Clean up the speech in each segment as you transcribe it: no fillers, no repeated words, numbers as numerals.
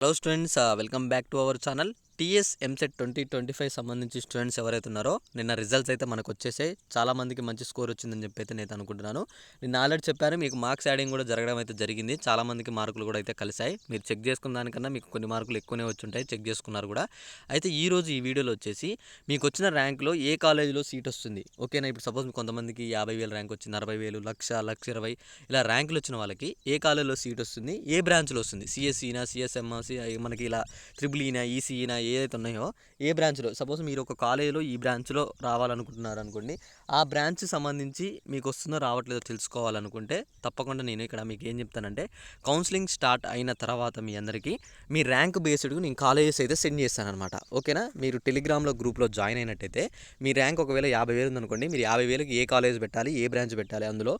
Hello students, welcome back to our channel. TS EAMCET 2025 సంబంధించి students ఎవరైతే ఉన్నారో నిన్న రిజల్ట్స్ అయితే మనకు వచ్చేసాయి. చాలామందికి మంచి స్కోర్ వచ్చిందని చెప్పి అయితే నేను అనుకుంటున్నాను. నిన్న ఆల్రెడీ చెప్పాను, మీకు మార్క్స్ యాడింగ్ కూడా జరగడం అయితే జరిగింది. చాలామందికి మార్కులు కూడా అయితే కలిసాయి. మీరు చెక్ చేసుకున్న దానికన్నా మీకు కొన్ని మార్కులు ఎక్కువనే వచ్చి ఉంటాయి, చెక్ చేసుకున్నారు కూడా. అయితే ఈరోజు ఈ వీడియోలో వచ్చేసి మీకు వచ్చిన ర్యాంక్లో ఏ కాలేజీలో సీట్ వస్తుంది, ఓకేనా. ఇప్పుడు సపోజ్ కొంతమందికి 50,000 ర్యాంక్ వచ్చింది, 60,000, 1,20,000 ఇలా ర్యాంకులు వచ్చిన వాళ్ళకి ఏ కాలేజీలో సీట్ వస్తుంది, ఏ బ్రాంచ్లో వస్తుంది, సిఎస్ఈనా, సిఎస్ఎం, మనకి ఇలా ట్రిపుల్ ఈనా, ఈసీఈనా ఏదైతే ఉన్నాయో ఏ బ్రాంచ్లో. సపోజ్ మీరు ఒక కాలేజీలో ఈ బ్రాంచ్లో రావాలనుకుంటున్నారు అనుకోండి, ఆ బ్రాంచ్ సంబంధించి మీకు వస్తుందో రావట్లేదో తెలుసుకోవాలనుకుంటే తప్పకుండా నేను ఇక్కడ మీకు ఏం చెప్తానంటే, కౌన్సిలింగ్ స్టార్ట్ అయిన తర్వాత మీ అందరికీ మీ ర్యాంక్ బేస్డ్గా నేను కాలేజెస్ అయితే సెండ్ చేస్తాను అనమాట, ఓకేనా. మీరు టెలిగ్రామ్లో గ్రూప్లో జాయిన్ అయినట్టయితే మీ ర్యాంక్ ఒకవేళ 50,000 ఉందనుకోండి, మీరు 50,000కి ఏ కాలేజ్ పెట్టాలి, ఏ బ్రాంచ్ పెట్టాలి, అందులో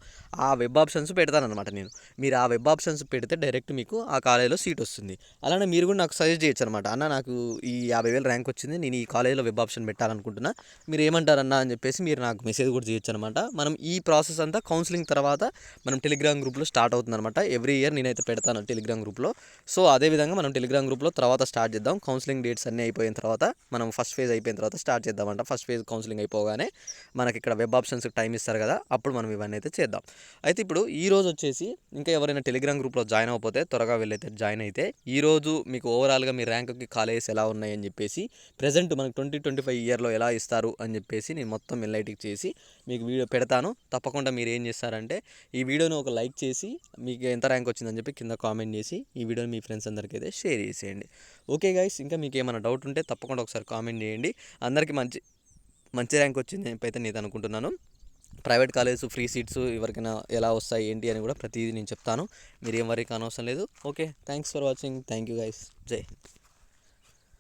ఆ వెబ్ ఆప్షన్స్ పెడతానమాట నేను. మీరు ఆ వెబ్ ఆప్షన్స్ పెడితే డైరెక్ట్ మీకు ఆ కాలేజీలో సీట్ వస్తుంది. అలానే మీరు కూడా నాకు సజెస్ట్ చేయొచ్చు అనమాట, అన్న నాకు ఈ 50,000 ర్యాంక్ వచ్చింది, నేను ఈ కాలేజీలో వెబ్ ఆప్షన్ పెట్టాలనుకుంటున్నా, మీరు ఏమంటారన్నా అని చెప్పేసి మీరు నాకు మెసేజ్ కూడా చేయొచ్చు అనమాట. మనం ఈ ప్రాసెస్ అంతా కౌన్సిలింగ్ తర్వాత మనం టెలిగ్రామ్ గ్రూప్లో స్టార్ట్ అవుతుంది అనమాట. ఎవ్రీ ఇయర్ నేనైతే పెడతాను టెలిగ్రామ్ గ్రూప్లో. సో అదేవిధంగా మనం టెలిగ్రామ్ గ్రూప్లో తర్వాత స్టార్ట్ చేద్దాం. కౌన్సిలింగ్ డేట్స్ అన్నీ అయిపోయిన తర్వాత మనం ఫస్ట్ ఫేజ్ అయిపోయిన తర్వాత స్టార్ట్ చేద్దామంట. ఫస్ట్ ఫేజ్ కౌన్సిలింగ్ అయిపోగానే మనకి ఇక్కడ వెబ్ ఆప్షన్స్కి టైం ఇస్తారు కదా, అప్పుడు మనం ఇవన్నీ అయితే చేద్దాం. అయితే ఇప్పుడు ఈ రోజు వచ్చేసి ఇంకా ఎవరైనా టెలిగ్రామ్ గ్రూప్లో జాయిన్ అవ్వకపోతే త్వరగా వెళ్ళైతే జాయిన్ అయితే, ఈరోజు మీకు ఓవరాల్గా మీ ర్యాంక్కి కాలేజెస్ ఎలా ఉన్నాయని చెప్పేసి, ప్రజెంట్ మనకు 2025 ఇయర్లో ఎలా ఇస్తారు అని చెప్పేసి నేను మొత్తం ఎన్లైటిక్ చేసి మీకు వీడియో పెడతాను. తప్పకుండా మీరు ఏం చేస్తారంటే ఈ వీడియోని ఒక లైక్ చేసి మీకు ఎంత ర్యాంక్ వచ్చిందని చెప్పి కింద కామెంట్ చేసి ఈ వీడియోని మీ ఫ్రెండ్స్ అందరికీ అయితే షేర్ చేసేయండి. ఓకే గైస్, ఇంకా మీకు ఏమైనా డౌట్ ఉంటే తప్పకుండా ఒకసారి కామెంట్ చేయండి. అందరికీ మంచి ర్యాంక్ వచ్చింది చెప్పైతే నేను అనుకుంటున్నాను. ప్రైవేట్ కాలేజ్ ఫ్రీ సీట్స్ ఎవరికైనా ఎలా వస్తాయి ఏంటి అని కూడా ప్రతిదీ నేను చెప్తాను. మీరు ఏం వరీ కానవసరం లేదు. Okay, thanks for watching. Thank you guys. జై.